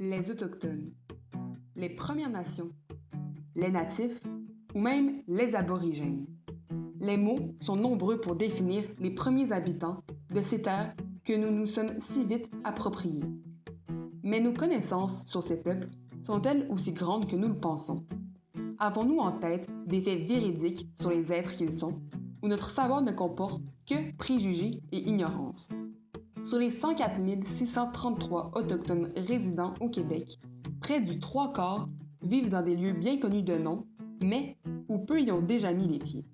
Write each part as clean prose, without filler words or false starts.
les Autochtones, les Premières Nations, les Natifs ou même les Aborigènes. Les mots sont nombreux pour définir les premiers habitants de ces terres que nous nous sommes si vite appropriées. Mais nos connaissances sur ces peuples sont-elles aussi grandes que nous le pensons? Avons-nous en tête des faits véridiques sur les êtres qu'ils sont, ou notre savoir ne comporte que préjugés et ignorance? Sur les 104 633 Autochtones résidant au Québec, près du 3/4 vivent dans des lieux bien connus de nom, mais où peu y ont déjà mis les pieds.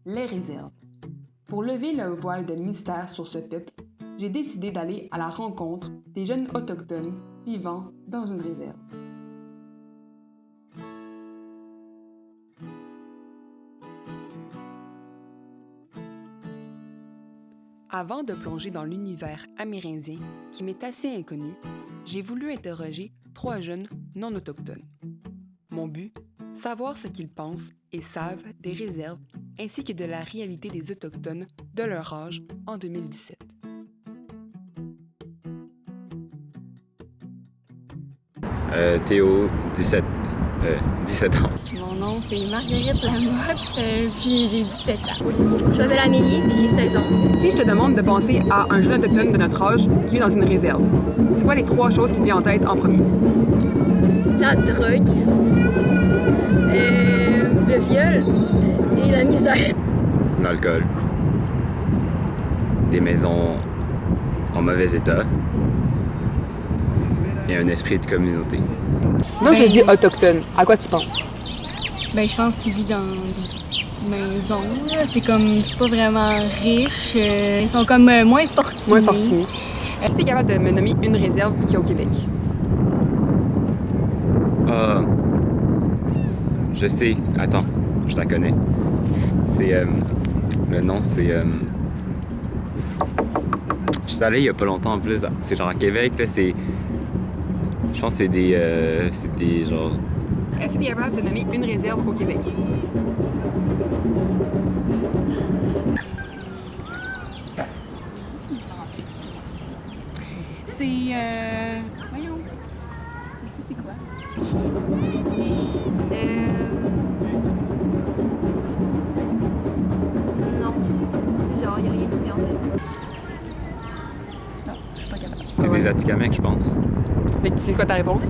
Les réserves. Pour lever le voile de mystère sur ce peuple, j'ai décidé d'aller à la rencontre des jeunes Autochtones vivant dans une réserve. Avant de plonger dans l'univers amérindien, qui m'est assez inconnu, j'ai voulu interroger 3 jeunes non autochtones. Mon but, savoir ce qu'ils pensent et savent des réserves ainsi que de la réalité des Autochtones de leur âge en 2017. Théo, 17 ans. Mon nom, c'est Marguerite Lamotte, puis j'ai 17 ans. Je m'appelle Amélie, puis j'ai 16 ans. Si je te demande de penser à un jeune autochtone de notre âge qui vit dans une réserve, c'est quoi les 3 choses qui te viennent en tête en premier? La drogue, le viol et la misère. L'alcool. Des maisons en mauvais état. Et un esprit de communauté. Moi, je dis autochtone. À quoi tu penses? Je pense qu'il vit dans des petites maisons. Là. C'est pas vraiment riche. Ils sont comme moins fortunés. Moins fortuné. Est-ce que tu es capable de me nommer une réserve qu'il y a au Québec? Je sais. Attends, je la connais. C'est... le nom, c'est... Je suis allé il y a pas longtemps en plus. C'est genre à Québec, là, c'est... Je pense que c'est des genre... Est-ce que tu es capable de nommer une réserve au Québec? C'est. Voyons, c'est quoi? Non, genre, il n'y a rien qui me vient en tête. Non, je suis pas capable. C'est des Atikamekw, je pense. Fait que c'est quoi ta réponse?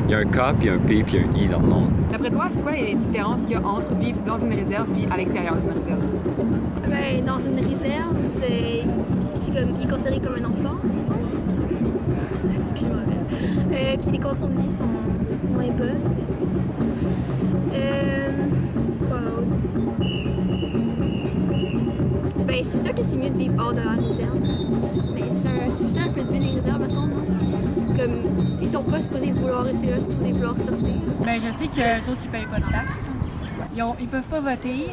Il y a un K, puis un P, puis un I dans le nom. D'après toi, c'est quoi les différences qu'il y a entre vivre dans une réserve et à l'extérieur d'une réserve? Dans une réserve, c'est comme, il est considéré comme un enfant, il me semble. Excuse-moi. Puis les conditions de vie sont moins bonnes. Quoi d'autre? C'est sûr que c'est mieux de vivre hors de la réserve. Mais c'est ça un peu le but des réserves, me semble, non? Comme, ils sont pas supposés vouloir rester là, ils sont supposés vouloir sortir. Je sais que les autres, ils payent pas de taxes. Ils peuvent pas voter.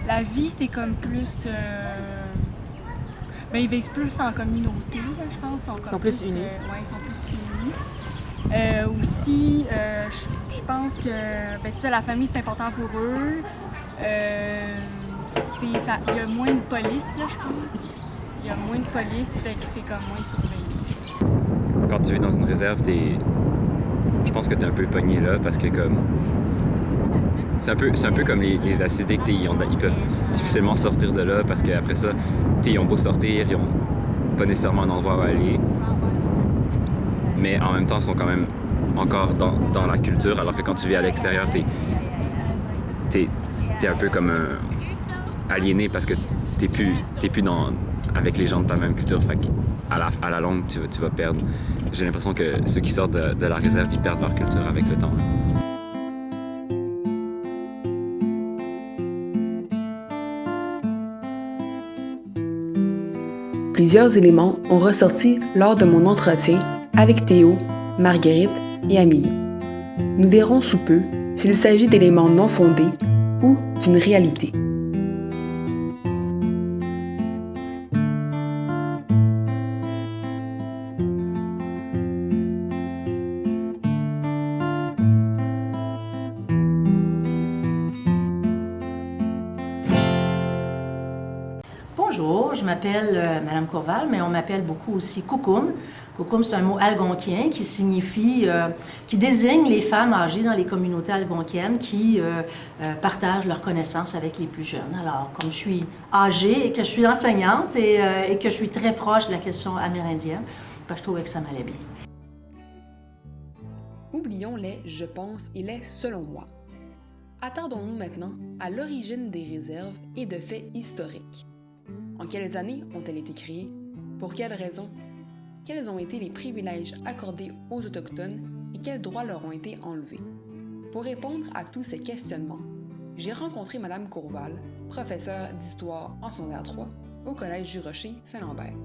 La vie, c'est comme plus... ils vivent plus en communauté, là, je pense. Ils sont plus unis. Ils sont plus unis. Aussi, je pense que c'est ça, la famille, c'est important pour eux. Il y a moins de police, là, je pense. Il y a moins de police, fait que c'est comme moins surveillé. Quand tu vis dans une réserve, je pense que t'es un peu pogné là, parce que comme... C'est un peu comme les acidiques, ils peuvent difficilement sortir de là, parce qu'après ça, ils ont beau sortir, ils ont pas nécessairement un endroit où aller. Mais en même temps, ils sont quand même encore dans la culture, alors que quand tu vis à l'extérieur, t'es un peu comme aliéné, parce que t'es plus avec les gens de ta même culture, fait à la longue, tu vas perdre. J'ai l'impression que ceux qui sortent de la réserve, ils perdent leur culture avec le temps. Plusieurs éléments ont ressorti lors de mon entretien avec Théo, Marguerite et Amélie. Nous verrons sous peu s'il s'agit d'éléments non fondés ou d'une réalité. Bonjour, je m'appelle Madame Courval, mais on m'appelle beaucoup aussi Koukoum. Koukoum, c'est un mot algonquien qui signifie, qui désigne les femmes âgées dans les communautés algonquiennes qui partagent leurs connaissances avec les plus jeunes. Alors, comme je suis âgée et que je suis enseignante et que je suis très proche de la question amérindienne, ben, je trouvais que ça m'allait bien. Oublions les « je pense » et les « selon moi ». Attardons-nous maintenant à l'origine des réserves et de faits historiques. En quelles années ont-elles été créées? Pour quelles raisons? Quels ont été les privilèges accordés aux Autochtones et quels droits leur ont été enlevés? Pour répondre à tous ces questionnements, j'ai rencontré Mme Courval, professeure d'histoire en secondaire 3 au Collège du Rocher Saint-Lambert.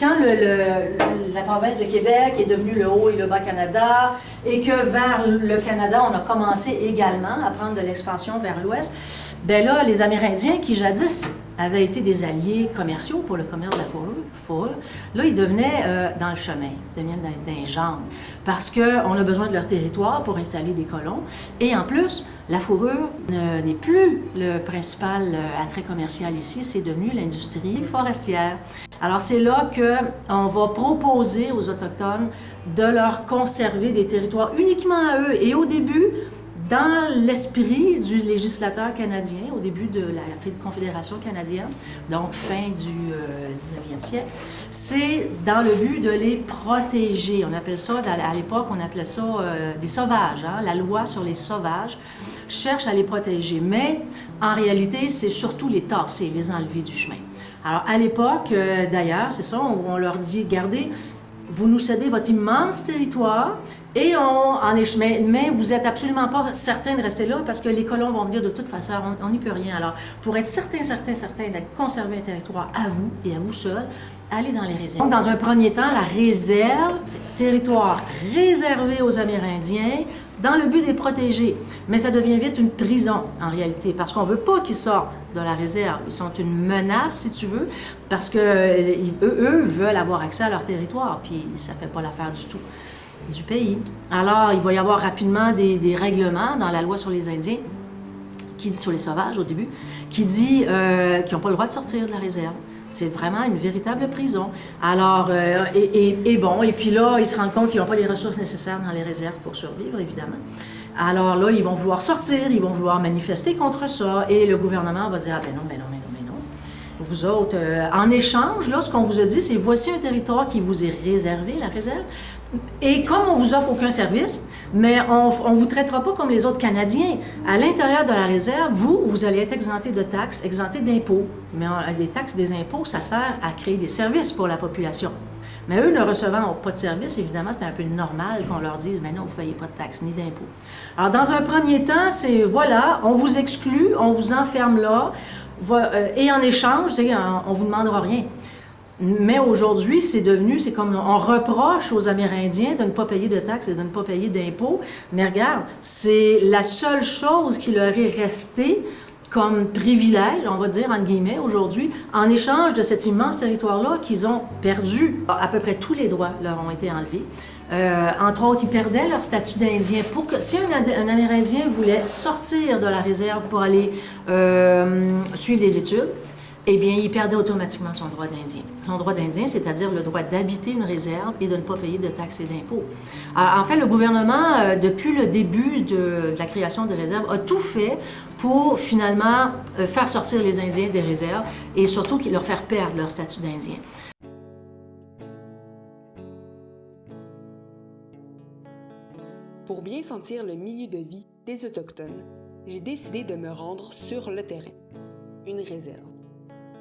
Quand la province de Québec est devenue le Haut et le Bas-Canada et que vers le Canada, on a commencé également à prendre de l'expansion vers l'ouest, bien là, les Amérindiens qui jadis avaient été des alliés commerciaux pour le commerce de la fourrure, là, ils devenaient dans le chemin, ils devenaient dans les jambes, parce qu'on a besoin de leur territoire pour installer des colons. Et en plus, la fourrure n'est plus le principal attrait commercial ici, c'est devenu l'industrie forestière. Alors c'est là qu'on va proposer aux Autochtones de leur conserver des territoires uniquement à eux. Et au début, dans l'esprit du législateur canadien, au début de la Confédération canadienne, donc fin du 19e siècle, c'est dans le but de les protéger. On appelle ça, à l'époque, on appelait ça des sauvages. Hein? La loi sur les sauvages cherche à les protéger. Mais en réalité, c'est surtout les tasser, les enlever du chemin. Alors à l'époque, d'ailleurs, c'est ça, on leur dit, regardez, vous nous cédez votre immense territoire, et mais vous n'êtes absolument pas certain de rester là parce que les colons vont dire de toute façon, on n'y peut rien. Alors, pour être certain de conserver un territoire à vous et à vous seul, allez dans les réserves. Donc, dans un premier temps, la réserve, c'est un territoire réservé aux Amérindiens dans le but de les protéger. Mais ça devient vite une prison, en réalité, parce qu'on ne veut pas qu'ils sortent de la réserve. Ils sont une menace, si tu veux, parce qu'eux veulent avoir accès à leur territoire, puis ça ne fait pas l'affaire du tout du pays. Alors, il va y avoir rapidement des règlements dans la loi sur les Indiens, sur les sauvages au début, qui dit qu'ils n'ont pas le droit de sortir de la réserve. C'est vraiment une véritable prison. Alors, et puis là, ils se rendent compte qu'ils n'ont pas les ressources nécessaires dans les réserves pour survivre, évidemment. Alors là, ils vont vouloir sortir, ils vont vouloir manifester contre ça, et le gouvernement va dire, ah ben non. Vous autres, en échange, là, ce qu'on vous a dit, c'est voici un territoire qui vous est réservé, la réserve, et comme on vous offre aucun service, mais on ne vous traitera pas comme les autres Canadiens. À l'intérieur de la réserve, vous allez être exempté de taxes, exempté d'impôts. Mais des taxes, des impôts, ça sert à créer des services pour la population. Mais eux, ne recevant pas de services, évidemment, c'était un peu normal qu'on leur dise, mais non, vous ne payez pas de taxes ni d'impôts. Alors, dans un premier temps, c'est, voilà, on vous exclut, on vous enferme là, et en échange, on ne vous demandera rien. Mais aujourd'hui, c'est comme on reproche aux Amérindiens de ne pas payer de taxes et de ne pas payer d'impôts. Mais regarde, c'est la seule chose qui leur est restée comme privilège, on va dire, entre guillemets, aujourd'hui, en échange de cet immense territoire-là qu'ils ont perdu. À peu près tous les droits leur ont été enlevés. Entre autres, ils perdaient leur statut d'Indien. Si un Amérindien voulait sortir de la réserve pour aller suivre des études, eh bien, il perdait automatiquement son droit d'Indien. Son droit d'Indien, c'est-à-dire le droit d'habiter une réserve et de ne pas payer de taxes et d'impôts. Alors, en fait, le gouvernement, depuis le début de la création des réserves, a tout fait pour, finalement, faire sortir les Indiens des réserves et surtout leur faire perdre leur statut d'Indien. Pour bien sentir le milieu de vie des Autochtones, j'ai décidé de me rendre sur le terrain, une réserve.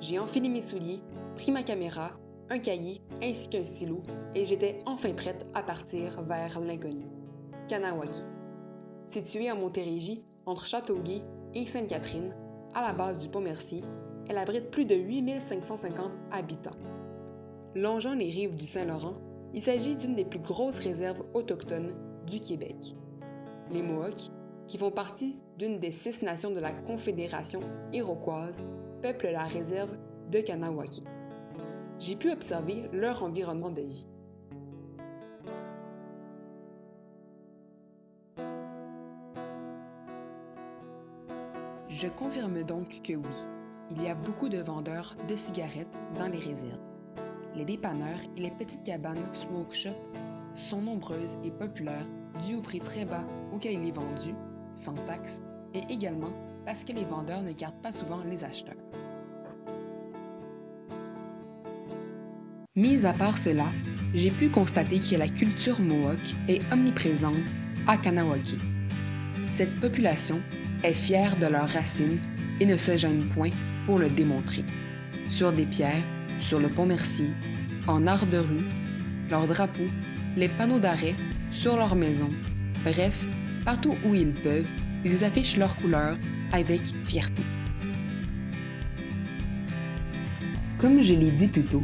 J'ai enfilé mes souliers, pris ma caméra, un cahier ainsi qu'un stylo et j'étais enfin prête à partir vers l'inconnu, Kanawake. Située en Montérégie, entre Châteauguay et Sainte-Catherine, à la base du Pont-Mercier, elle abrite plus de 8550 habitants. Longeant les rives du Saint-Laurent, il s'agit d'une des plus grosses réserves autochtones du Québec. Les Mohawks, qui font partie d'une des 6 nations de la Confédération iroquoise, peuplent la réserve de Kanawake. J'ai pu observer leur environnement de vie. Je confirme donc que oui, il y a beaucoup de vendeurs de cigarettes dans les réserves. Les dépanneurs et les petites cabanes smoke shop sont nombreuses et populaires dû au prix très bas auquel il est vendu, sans taxes, et également parce que les vendeurs ne gardent pas souvent les acheteurs. Mis à part cela, j'ai pu constater que la culture Mohawk est omniprésente à Kanawake. Cette population est fière de leurs racines et ne se gêne point pour le démontrer. Sur des pierres, sur le pont Mercier, en art de rue, leurs drapeaux, les panneaux d'arrêt, sur leurs maisons, bref, partout où ils peuvent, ils affichent leurs couleurs avec fierté. Comme je l'ai dit plus tôt,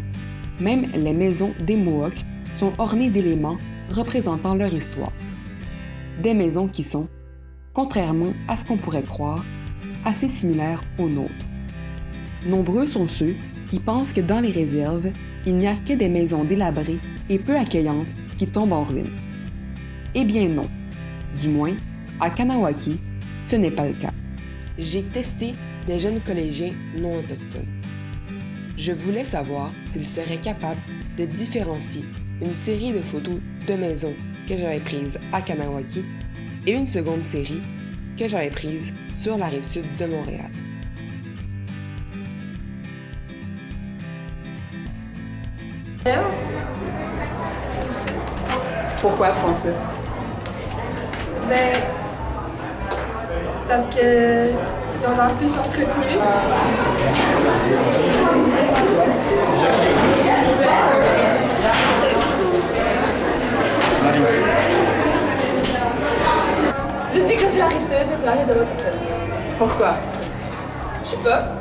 même les maisons des Mohawks sont ornées d'éléments représentant leur histoire. Des maisons qui sont, contrairement à ce qu'on pourrait croire, assez similaires aux nôtres. Nombreux sont ceux qui pensent que dans les réserves, il n'y a que des maisons délabrées et peu accueillantes qui tombent en ruine. Eh bien non. Du moins, à Kanawake, ce n'est pas le cas. J'ai testé des jeunes collégiens non autochtones. Je voulais savoir s'ils seraient capables de différencier une série de photos de maisons que j'avais prises à Kanawake et une seconde série que j'avais prise sur la rive sud de Montréal. Pourquoi français? Ben, parce que ils ont l'air plus entretenus. Je dis que ça c'est la rive sud, ça c'est la réserve autochtone. Pourquoi? Je sais pas.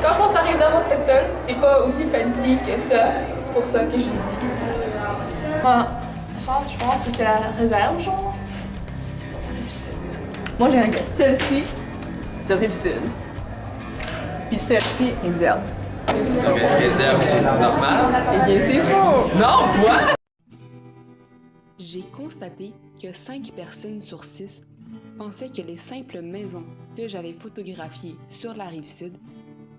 Quand je pense à réserve autochtone, c'est pas aussi fancy que ça. C'est pour ça que je dis que c'est la rive sud. Je pense que c'est la réserve, genre. Moi j'ai un gars, celle-ci, c'est rive sud. Puis celle-ci, réserve. Donc une réserve normale? Eh bien c'est faux! Non, quoi? J'ai constaté que 5 personnes sur 6 pensaient que les simples maisons que j'avais photographiées sur la rive sud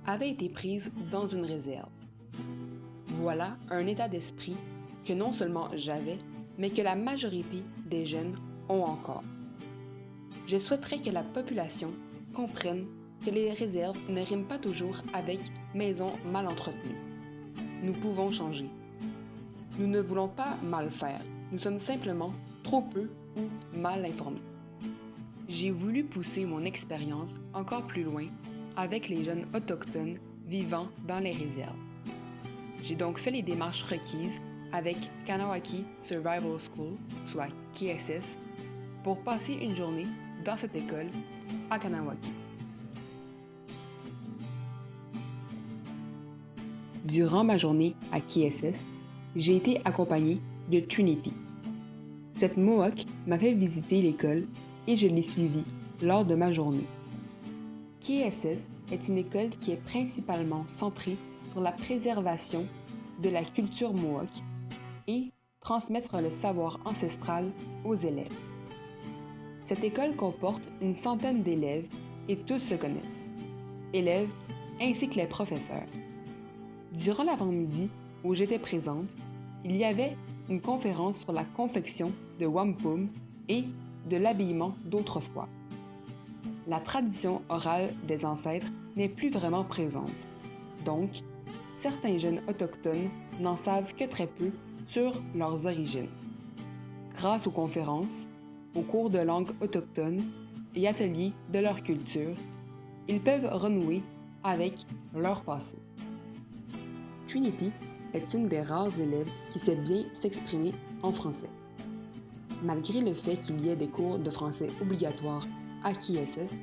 avaient été prises dans une réserve. Voilà un état d'esprit que non seulement j'avais, mais que la majorité des jeunes ont encore. Je souhaiterais que la population comprenne que les réserves ne riment pas toujours avec maisons mal entretenues. Nous pouvons changer. Nous ne voulons pas mal faire, nous sommes simplement trop peu ou mal informés. J'ai voulu pousser mon expérience encore plus loin avec les jeunes autochtones vivant dans les réserves. J'ai donc fait les démarches requises avec Kanawake Survival School, soit KSS, pour passer une journée dans cette école à Kanawake. Durant ma journée à KSS, j'ai été accompagnée de Trinity. Cette Mohawk m'a fait visiter l'école et je l'ai suivie lors de ma journée. KSS est une école qui est principalement centrée sur la préservation de la culture Mohawk et transmettre le savoir ancestral aux élèves. Cette école comporte une centaine d'élèves et tous se connaissent, élèves ainsi que les professeurs. Durant l'avant-midi où j'étais présente, il y avait une conférence sur la confection de wampum et de l'habillement d'autrefois. La tradition orale des ancêtres n'est plus vraiment présente, donc certains jeunes autochtones n'en savent que très peu sur leurs origines. Grâce aux conférences, aux cours de langue autochtone et ateliers de leur culture, ils peuvent renouer avec leur passé. Trinity est une des rares élèves qui sait bien s'exprimer en français. Malgré le fait qu'il y ait des cours de français obligatoires à KSS,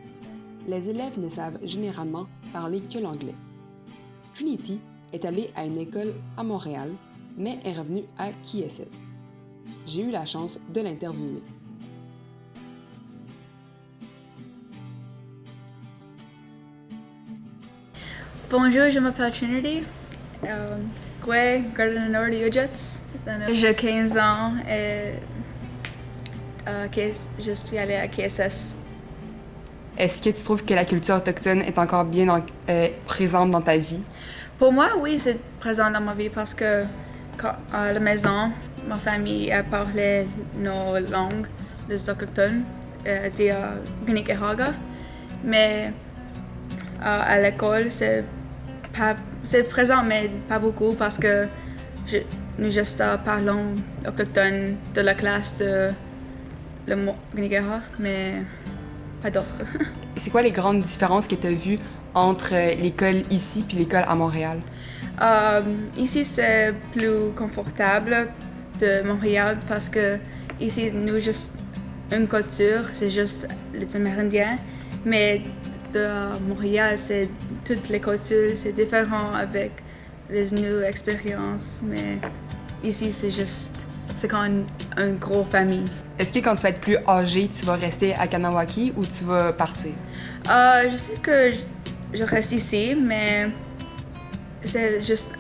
les élèves ne savent généralement parler que l'anglais. Trinity est allée à une école à Montréal, mais est revenue à KSS. J'ai eu la chance de l'interviewer. Bonjour, je m'appelle Trinity. Gwe Garden Nord Ujets. J'ai 15 ans et je suis allée à KSS. Est-ce que tu trouves que la culture autochtone est encore bien présente dans ta vie? Pour moi, oui, c'est présent dans ma vie parce que à la maison, ma famille a parlé nos langues, les autochtones, dit Gnikihaga. Mais à l'école, c'est présent, mais pas beaucoup parce que nous juste parlons autochtone de la classe de le mot Gnikiha, mais pas d'autres. C'est quoi les grandes différences que tu as vues entre l'école ici et l'école à Montréal? Ici, c'est plus confortable de Montréal parce que ici, nous, juste une culture, c'est juste les Amérindiens. Mais de Montréal, c'est toutes les cultures, c'est différent avec les nouvelles expériences. Mais ici, c'est comme une grosse famille. Est-ce que quand tu vas être plus âgé, tu vas rester à Kanawaki ou tu vas partir? Je sais que je reste ici, mais c'est juste...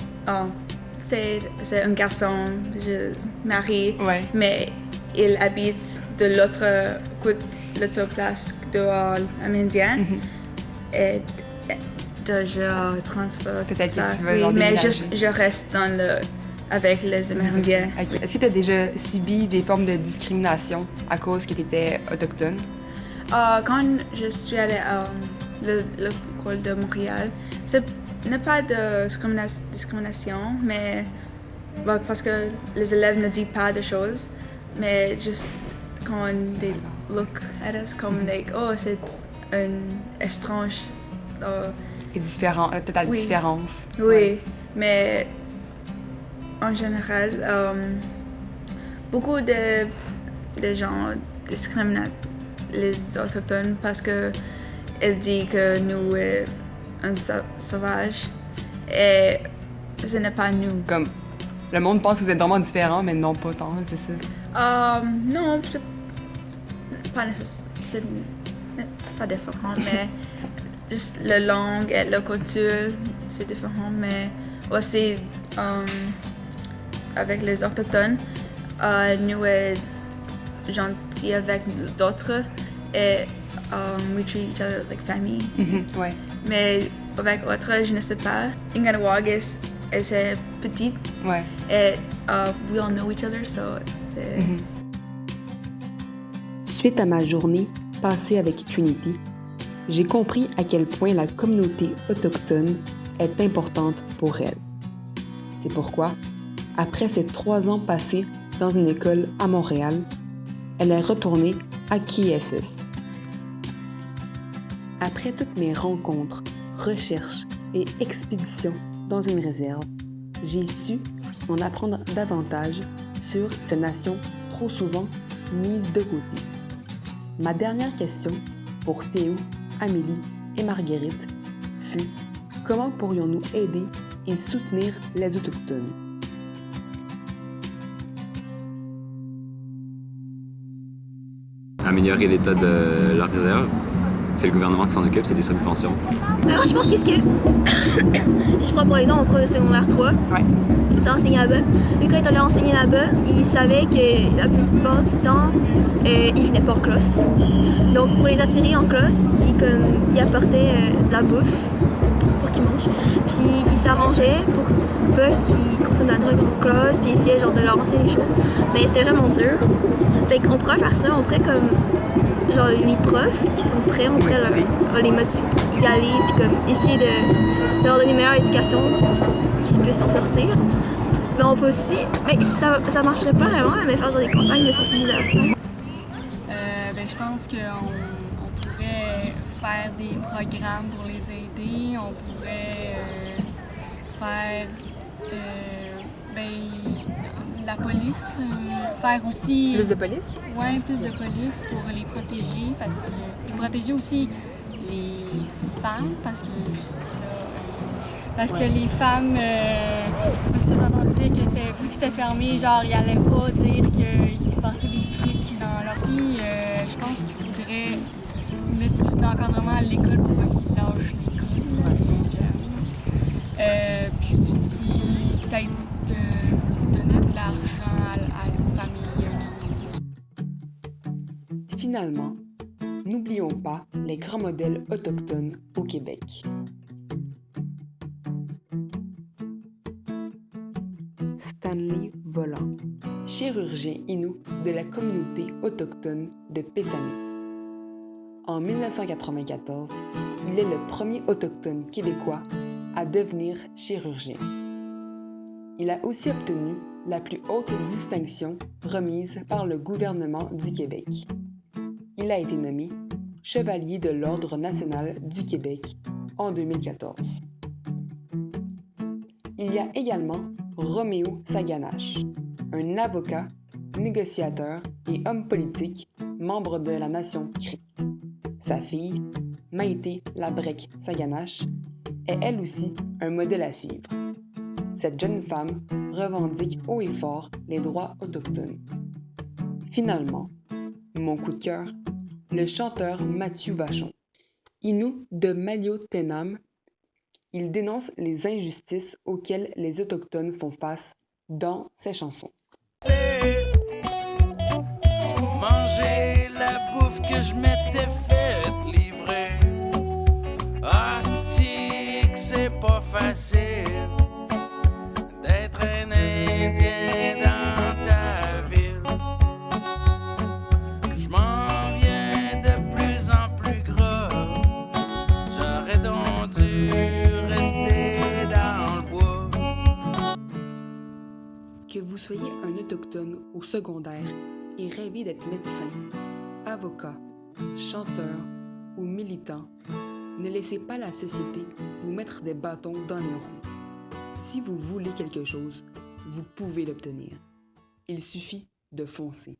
c'est un garçon, je marie, mais il habite de l'autre place de l'Amérindien. Et je transfère peut-être ça. Que tu veux mais je reste avec les Amérindiens. Okay. Est-ce que tu as déjà subi des formes de discrimination à cause que tu étais autochtone? Quand je suis allée à l'école de Montréal, ce n'est pas de discrimination, mais parce que les élèves ne disent pas de choses, mais juste quand they look at us comme like, oh, c'est un étrange. Et différent, peut-être oui. Différence. Oui, mais en général, beaucoup de gens discriminent les autochtones parce que ils disent que nous sommes un sauvage et ce n'est pas nous. Comme le monde pense que vous êtes vraiment différents, mais non pas tant, c'est ça? Non, c'est pas différent, mais juste la langue et la culture, c'est différent, mais aussi avec les autochtones, nous sommes gentils avec d'autres et we treat each other like famille. Ouais. Mais avec autres, je ne sais pas. Inganawagas, c'est petite. Ouais. Et we all know each other, so c'est... Suite à ma journée passée avec Trinity, j'ai compris à quel point la communauté autochtone est importante pour elle. C'est pourquoi, après ses 3 ans passés dans une école à Montréal, elle est retournée à KSS. Après toutes mes rencontres, recherches et expéditions dans une réserve, j'ai su en apprendre davantage sur ces nations trop souvent mises de côté. Ma dernière question pour Théo, Amélie et Marguerite fut: comment pourrions-nous aider et soutenir les Autochtones? Améliorer l'état de la réserve. C'est le gouvernement qui s'en occupe, c'est des subventions. Moi, je pense que si je prends par exemple mon prof de secondaire 3, il a enseigné là-bas. Et quand il allait enseigner là-bas, il savait que la plupart du temps, il venait pas en classe. Donc pour les attirer en classe, il apportait de la bouffe pour qu'ils mangent. Puis il s'arrangeait pour pas qu'ils consomment de la drogue en classe, puis il essayait genre de leur enseigner des choses. Mais c'était vraiment dur. Fait qu'on pourrait faire ça, on pourrait comme genre les profs qui sont prêts, on pourrait les motiver pour y aller, puis comme essayer de leur donner une meilleure éducation pour qu'ils puissent s'en sortir. Mais on peut aussi, mais ça marcherait pas vraiment, mais faire genre des campagnes de sensibilisation. Je pense qu'on pourrait faire des programmes pour les aider, on pourrait faire la police, faire aussi... Plus de police? Oui, plus de police pour les protéger, parce que protéger aussi les femmes, parce que c'est ça. Parce que les femmes, si tu m'entends dire que vu que c'était fermé, genre ils allaient pas dire qu'il se passait des trucs dans leur vie. Je pense qu'il faudrait mettre plus d'encadrement à l'école pour pas qu'ils lâchent l'école. Puis aussi peut-être donner de l'argent à nos familles. Finalement, N'oublions pas les grands modèles autochtones au Québec. Stanley Volant, chirurgien Innu de la communauté autochtone de Pessamit. En 1994, il est le premier autochtone québécois à devenir chirurgien. Il a aussi obtenu la plus haute distinction remise par le gouvernement du Québec. Il a été nommé Chevalier de l'Ordre national du Québec en 2014. Il y a également Roméo Saganache, un avocat, négociateur et homme politique, membre de la nation Cri. Sa fille, Maïté Labrec Saganache, est elle aussi un modèle à suivre. Cette jeune femme revendique haut et fort les droits autochtones. Finalement, mon coup de cœur, le chanteur Mathieu Vachon. Innu de Maliotenam, il dénonce les injustices auxquelles les Autochtones font face dans ses chansons. Manger la bouffe que je m'étais faite livrer. Astique, c'est pas facile d'être un Indien dans ta ville. Je m'en viens de plus en plus gras. J'aurais donc dû rester dans le bois. Que vous soyez un autochtone au secondaire et rêvez d'être médecin, avocat, chanteur ou militant, ne laissez pas la société vous mettre des bâtons dans les roues. Si vous voulez quelque chose, vous pouvez l'obtenir. Il suffit de foncer.